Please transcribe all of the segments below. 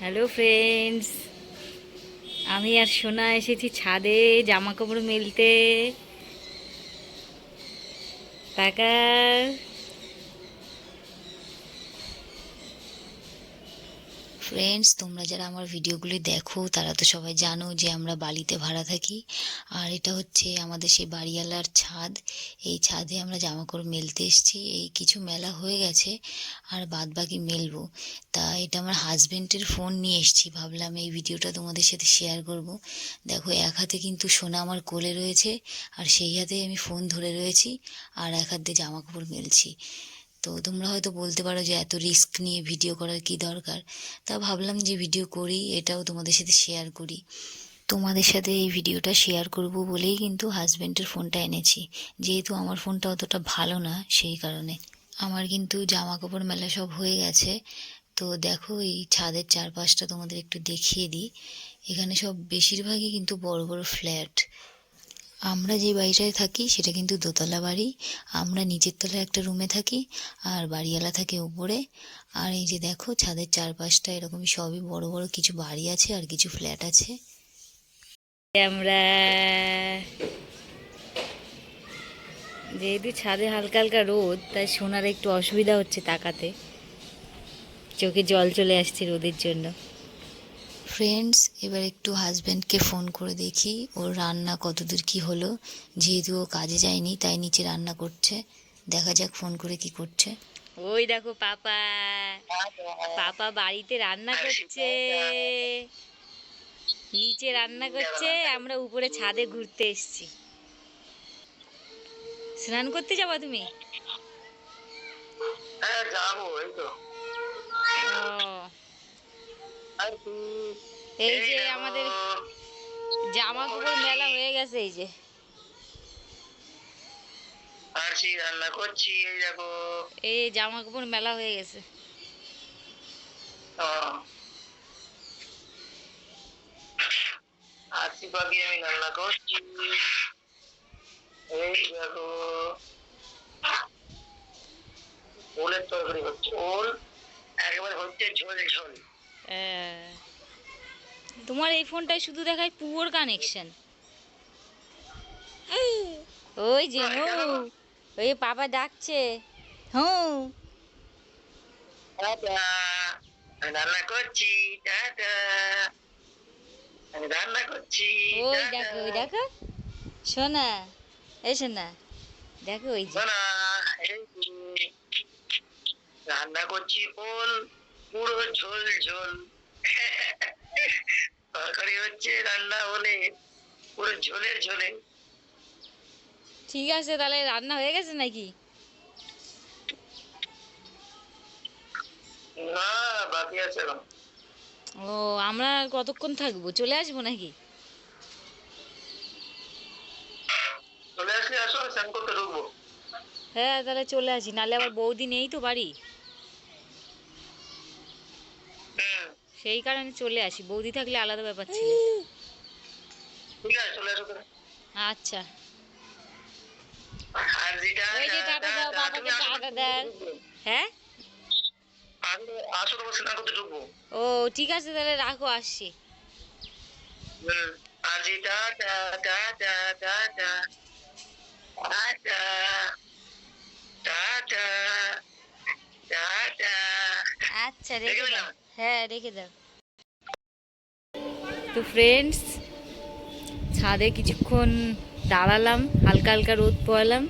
Hello friends, আমি আর সোনা এসেছি ছাদে জামা কাপড় মেলতে। টাকা ফ্রেন্ডস, তোমরা যারা আমার ভিডিওগুলি দেখো তারা তো সবাই জানো যে আমরা বালিতে ভাড়া থাকি। আর এটা হচ্ছে আমাদের সেই বাড়িওয়ালার ছাদ। এই ছাদে আমরা জামা কাপড় মেলতে এসেছি। এই কিছু মেলা হয়ে গেছে আর বাদ বাকি মেলবো। তা এটা আমার হাজবেন্ডের ফোন নিয়ে এসেছি, ভাবলাম এই ভিডিওটা তোমাদের সাথে শেয়ার করব। দেখো, এক হাতে কিন্তু সোনা আমার কোলে রয়েছে আর সেই হাতে আমি ফোন ধরে রয়েছি আর এক হাত দিয়ে জামা কাপড় মেলছি। তো তোমরা হয়তো বলতে পারো যে এত রিস্ক নিয়ে ভিডিও করার কি দরকার। তা ভাবলাম যে ভিডিও করি, এটাও তোমাদের সাথে শেয়ার করি। তোমাদের সাথে এই ভিডিওটা শেয়ার করব বলেই কিন্তু হাজবেন্ডের ফোনটা এনেছি, যেহেতু আমার ফোনটা অতটা ভালো না সেই কারণে। আমার কিন্তু জামা কাপড় মেলা সব হয়ে গেছে। তো দেখো, এই ছাদের চারপাশটা তোমাদের একটু দেখিয়ে দিই। এখানে সব বেশিরভাগই কিন্তু বড় বড় ফ্ল্যাট। আমরা যে বাড়িটায় থাকি সেটা কিন্তু দোতলা বাড়ি। আমরা নিচের তলায় একটা রুমে থাকি আর বাড়িওয়ালা থাকে উপরে। আর এই যে দেখো, ছাদের চারপাশটা এরকমই সবই বড় বড় কিছু বাড়ি আছে আর কিছু ফ্ল্যাট আছে। আমরা যেহেতু ছাদে হালকা হালকা রোদ, তাই সোনার একটু অসুবিধা হচ্ছে তাকাতে, চোখে জল চলে আসছে রোদের জন্য। ফ্রেন্ডস, এবার একটু হাজব্যান্ডকে ফোন করে দেখি ওর রান্না কতদূর কি হলো। যেহেতু ও কাজে যায়নি তাই নিচে রান্না করছে। দেখা যাক ফোন করে কি করছে। ওই দেখো পাপা, পাপা বাড়িতে রান্না করছে, নিচে রান্না করছে, আমরা উপরে ছাদে ঘুরতে এসেছি। স্নান করতে যাবা তুমি? হ্যাঁ, যাবো। এই তো ও, এই যে আমাদের জামা কাপড় মেলা হয়ে গেছে। এই যে আরছি রান্না করছি। এই দেখো। এই জামা কাপড় মেলা হয়ে গেছে। আরছি পাখি আমি রান্না করছি। এই দেখো, ওলের তরকারি হচ্ছে। ওল একেবারে হচ্ছে ঝোল ঝোল। আহ, তোমার এই ফোনটায় শুধু দেখায় পুয়োর কানেকশন। ওই যে হো, কেন গো? ওই পাপা ডাকছে। হুঁ, টাটা, আমি রান্না করছি। টাটা, আমি রান্না করছি। ওই টাটা। দেখো, ওই দেখো সোনা, এই সোনা, দেখো ওই যে। না, এই যে রান্না করছি ওল, পুরো ঝোল ঝোল। তরকারি হচ্ছে রান্না হলে পুরো ঝোলের ঝোলে। ঠিক আছে, তাহলে রান্না হয়ে গেছে নাকি? না, বাকি আছে এখন। ও, আমরা আর কতক্ষণ থাকবো, চলে আসবো নাকি? চলে আসলে আসো, স্নান করতে ঢুকবো। হ্যাঁ, তাহলে চলে আসি, নাহলে আবার বৌদি নেই তো বাড়ি, হুম, সেই কারণে চলে আসি। বৌদি থাকলে আলাদা ব্যাপার ছিল। ঠিক আছে, চলে আসো তুমি। আচ্ছা, আর যেটা ওই যে টাটা দাও, তুমি পাপাকে আসো, টাটা স্নান করতে দেন। ঢুকবো। হ্যাঁ, আসো, তোমার স্নান করতে ঢুকবো। ও ঠিক আছে, তাহলে রাখো, আসছি। হুম, আর যেটা টা টা টা টা টা টা টা টা টা টা। আচ্ছা, দেখে রেখে দাও। দিলাম। হ্যাঁ, রেখে দাও। তো ফ্রেন্ডস, ছাদে কিছুক্ষণ দাঁড়ালাম, হালকা হালকা রোদ পোয়ালাম,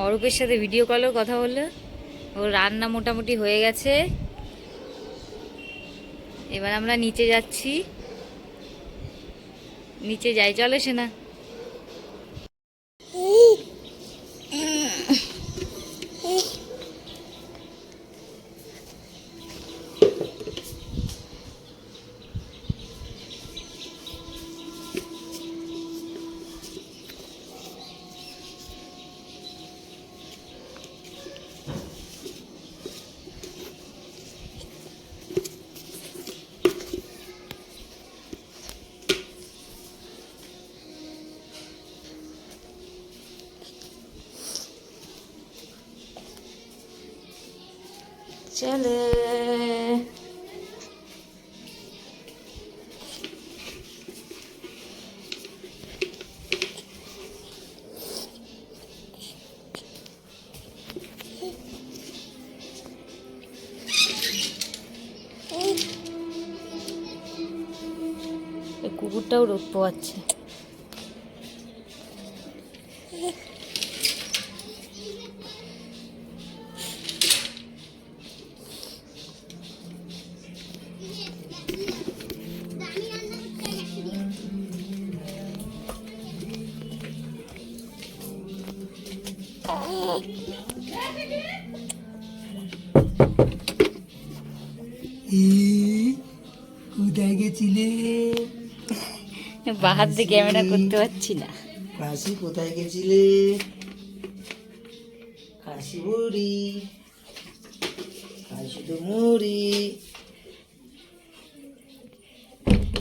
অরূপের সাথে ভিডিও কলেও কথা বললো। ওর রান্না মোটামুটি হয়ে গেছে, এবার আমরা নিচে যাচ্ছি। নিচে যাই, চলো না। চলে কুকুরটাও রোদ পোয়াচ্ছে। কোথায় গেছিলে? বাহার দিয়ে ক্যামেরা করতে পারছি না। কাশি কোথায় গেছিলে? কাশি বুড়ি, কাশি তো মুড়ি,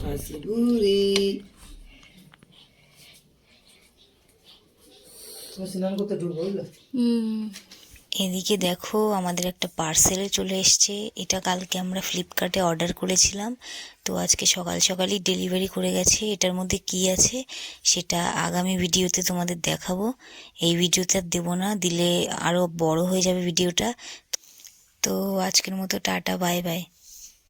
কাশি বুড়ি। তোমার স্নান করতে ঢুকবো বুঝলে? এদিকে দেখো আমাদের একটা পার্সেলে চলে এসছে। এটা কালকে আমরা ফ্লিপকার্টে অর্ডার করেছিলাম, তো আজকে সকাল সকালই ডেলিভারি করে গেছে। এটার মধ্যে কি আছে সেটা আগামী ভিডিওতে তোমাদের দেখাবো। এই ভিডিওতে আর দেবো না, দিলে আরও বড় হয়ে যাবে ভিডিওটা। তো আজকের মতো টাটা, বাই বাই।